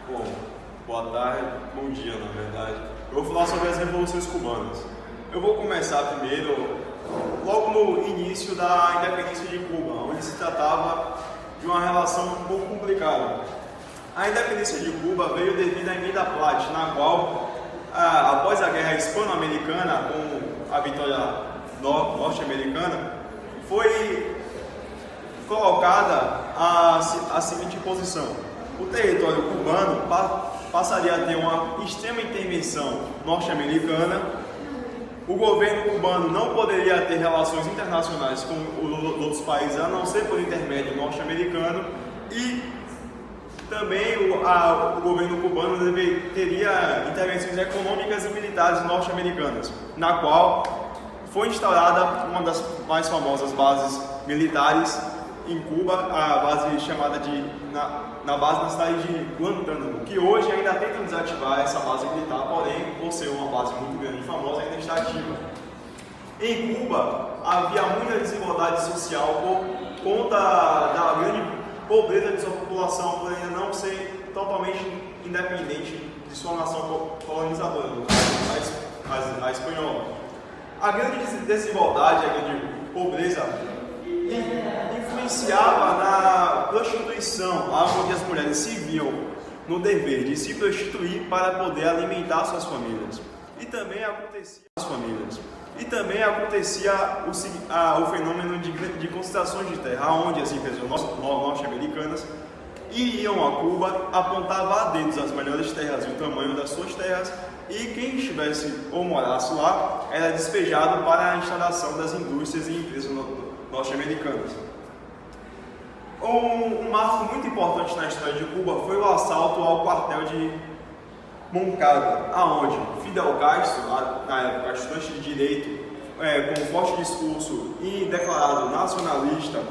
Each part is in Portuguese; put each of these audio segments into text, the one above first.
Bom, boa tarde, bom dia na verdade. Eu vou falar sobre as revoluções cubanas. Eu vou começar primeiro, logo no início da independência de Cuba, onde se tratava de uma relação um pouco complicada. A independência de Cuba veio devido à emenda Platt, na qual, após a guerra hispano-americana, com a vitória norte-americana, foi colocada a seguinte posição: o território cubano passaria a ter uma extrema intervenção norte-americana, o governo cubano não poderia ter relações internacionais com os outros países a não ser por intermédio norte-americano, e também o governo cubano teria intervenções econômicas e militares norte-americanas, na qual foi instaurada uma das mais famosas bases militares em Cuba, a base chamada na cidade de Guantánamo, que hoje ainda tentam desativar essa base militar, porém, por ser uma base muito grande e famosa, ainda está ativa. Em Cuba, havia muita desigualdade social por conta da grande pobreza de sua população, por ainda não ser totalmente independente de sua nação colonizadora, a espanhola. A grande desigualdade, a grande pobreza influenciava na prostituição, onde as mulheres se viam no dever de se prostituir para poder alimentar suas famílias. E também acontecia o fenômeno de concentrações de terra, onde as empresas norte-americanas iriam a Cuba, apontavam a dedos as melhores terras e o tamanho das suas terras, e quem estivesse ou morasse lá era despejado para a instalação das indústrias e empresas norte-americanas. Um marco muito importante na história de Cuba foi o assalto ao quartel de Moncada, aonde Fidel Castro, na época estudante de direito, com um forte discurso e declarado nacionalista,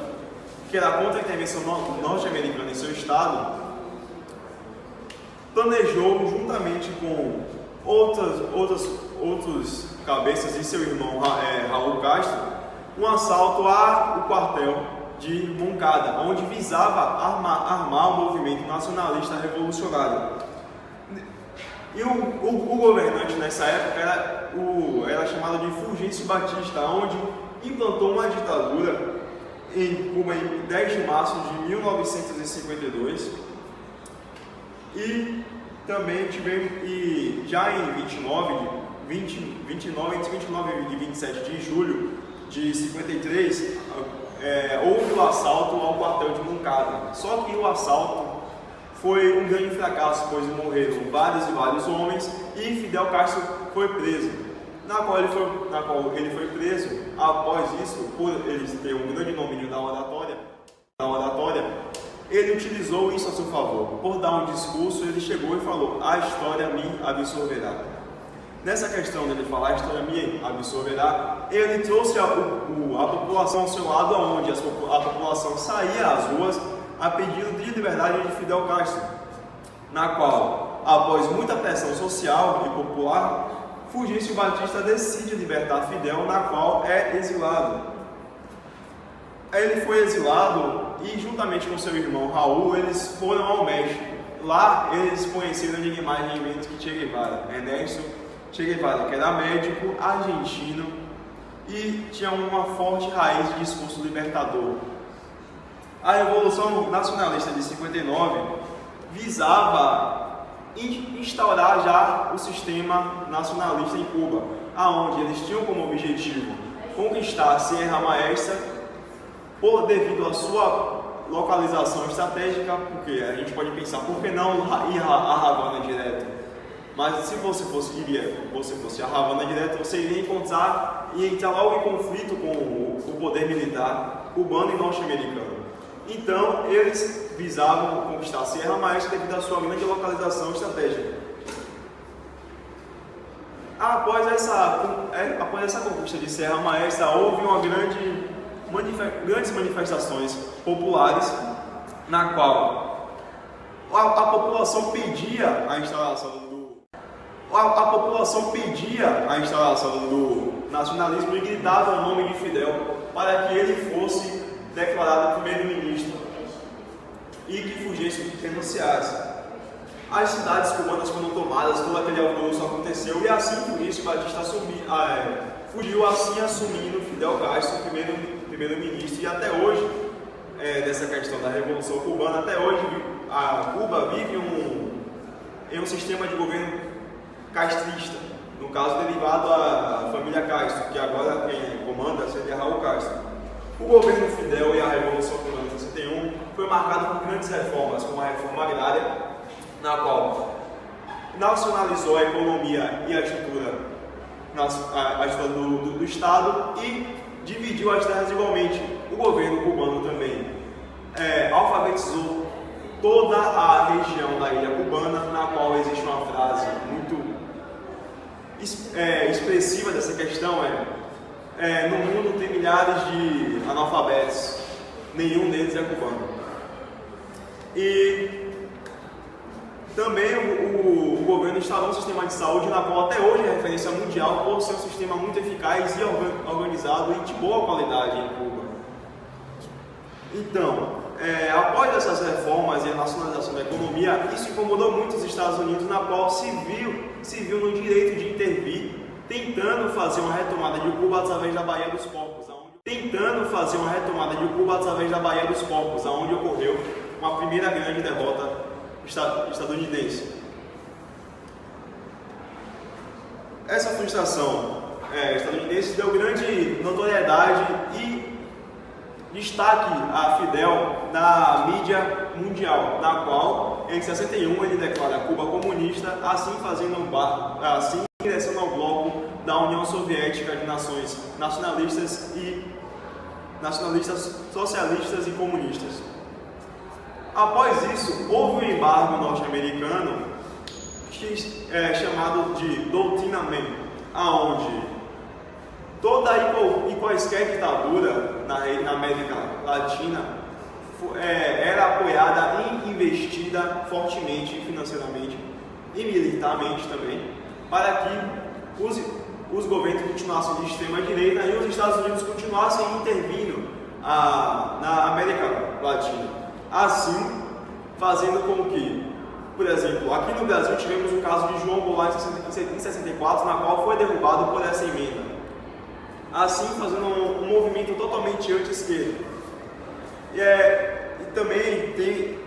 que era contra a intervenção norte-americana em seu estado, planejou, juntamente com outros cabeças e seu irmão Raul Castro, um assalto ao quartel de Moncada, onde visava armar o movimento nacionalista revolucionário. E o governante nessa época era chamado de Fulgêncio Batista, onde implantou uma ditadura em Cuba em 10 de março de 1952, e também já entre 29 e 27 de julho de 53, houve o assalto ao quartel de Moncada. Só que o assalto foi um grande fracasso, pois morreram vários e vários homens, e Fidel Castro foi preso. Na qual ele foi preso. Após isso, por ele ter um grande domínio da oratória, ele utilizou isso a seu favor. Por dar um discurso, ele chegou e falou: a história me absorverá. Nessa questão dele falar a história me absorverá, ele trouxe a população ao seu lado, onde a população saía às ruas a pedido de liberdade de Fidel Castro, na qual, após muita pressão social e popular, Fulgêncio Batista decide libertar Fidel, na qual é exilado. Ele foi exilado e, juntamente com seu irmão Raul, eles foram ao México. Lá eles conheceram ninguém mais ninguém menos que Che Guevara, Ernesto Che Guevara, que era médico, argentino e tinha uma forte raiz de discurso libertador. A Revolução Nacionalista de 59 visava instaurar já o sistema nacionalista em Cuba, aonde eles tinham como objetivo conquistar a Sierra Maestra devido à sua localização estratégica, porque a gente pode pensar, por que não ir a Havana direto? Mas se você fosse a Havana direto, você iria entrar logo em conflito com o poder militar cubano e norte-americano. Então, eles visavam conquistar a Sierra Maestra devido à sua grande localização estratégica. Após essa conquista de Sierra Maestra, houve grandes manifestações populares, na qual a população pedia a instalação do nacionalismo e gritava o nome de Fidel para que ele fosse declarado primeiro-ministro e que Fulgêncio renunciasse. as cidades cubanas foram tomadas, todo aquele alvoroço aconteceu, e assim por isso Batista fugiu, assim assumindo Fidel Castro, primeiro-ministro, e até hoje, dessa questão da Revolução Cubana, até hoje a Cuba vive em um sistema de governo castrista, no caso derivado da família Castro, que agora quem comanda seria Raul Castro. O governo Fidel e a Revolução Cubana de 61 foi marcado por grandes reformas, como a reforma agrária, na qual nacionalizou a economia e a estrutura do Estado e dividiu as terras igualmente. O governo cubano também alfabetizou toda a região da ilha cubana, na qual existe uma frase muito expressiva dessa questão, no mundo tem milhares de analfabetos, nenhum deles é cubano. E também o governo instalou um sistema de saúde na qual até hoje é referência mundial por ser um sistema muito eficaz e organizado e de boa qualidade em Cuba. Então, após essas reformas e a nacionalização da economia, isso incomodou muito os Estados Unidos, na qual se viu no direito de intervir, tentando fazer uma retomada de Cuba através da Baía dos Porcos, aonde ocorreu uma primeira grande derrota estadunidense. Essa frustração estadunidense deu grande notoriedade e destaque a Fidel na mídia mundial, na qual em 61 ele declara Cuba comunista, assim ingressando ao bloco da União Soviética de nações nacionalistas, socialistas e comunistas. Após isso, houve um embargo norte-americano chamado de Doutrina Mann, aonde toda e quaisquer ditadura na América Latina era apoiada e investida fortemente, financeiramente e militarmente também, para que os governos continuassem de extrema-direita e os Estados Unidos continuassem intervindo na América Latina. Assim, fazendo com que, por exemplo, aqui no Brasil tivemos o caso de João Goulart em 64, na qual foi derrubado por essa emenda. Assim, fazendo um movimento totalmente anti-esquerda. E também tem,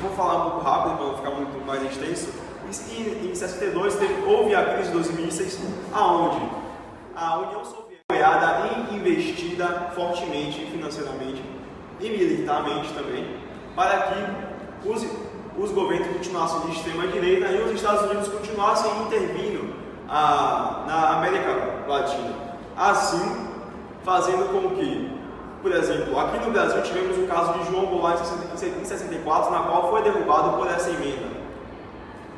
vou falar um pouco rápido para não ficar muito mais extenso, em 62 houve a crise dos mísseis, aonde a União Soviética foi apoiada e investida fortemente financeiramente e militarmente também, para que os governos continuassem de extrema-direita e os Estados Unidos continuassem intervindo na América Latina. Assim, fazendo com que, por exemplo, aqui no Brasil tivemos o caso de João Goulart em 64, na qual foi derrubado por essa emenda.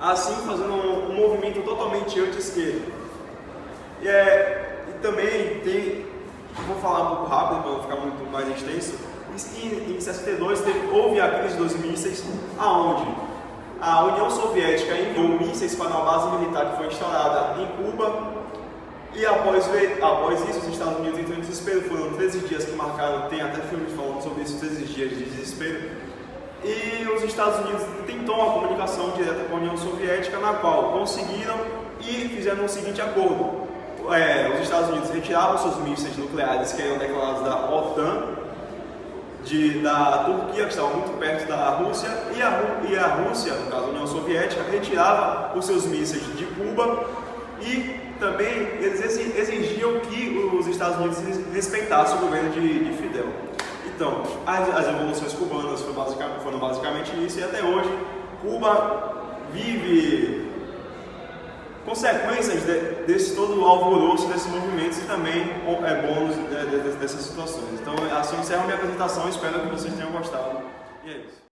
Assim, fazendo um movimento totalmente anti-esquerda. E também tem, vou falar um pouco rápido para não ficar muito mais extenso, em 62 houve a crise dos mísseis, aonde a União Soviética enviou mísseis para uma base militar que foi instaurada em Cuba, e após isso os Estados Unidos entraram em desespero. Foram 13 dias que marcaram, tem até filmes falando sobre esses 13 dias de desespero, e os Estados Unidos tentou uma comunicação direta com a União Soviética, na qual conseguiram e fizeram o seguinte acordo: os Estados Unidos retiravam seus mísseis nucleares que eram declarados da OTAN, da Turquia, que estava muito perto da Rússia, e a Rússia, no caso a União Soviética, retirava os seus mísseis de Cuba, e também eles exigiam que os Estados Unidos respeitassem o governo de Fidel. Então, as revoluções cubanas foram basicamente isso, e até hoje Cuba vive consequências desse todo o alvoroço desses movimentos e também bônus dessas situações. Então, assim eu encerro minha apresentação, espero que vocês tenham gostado. E é isso.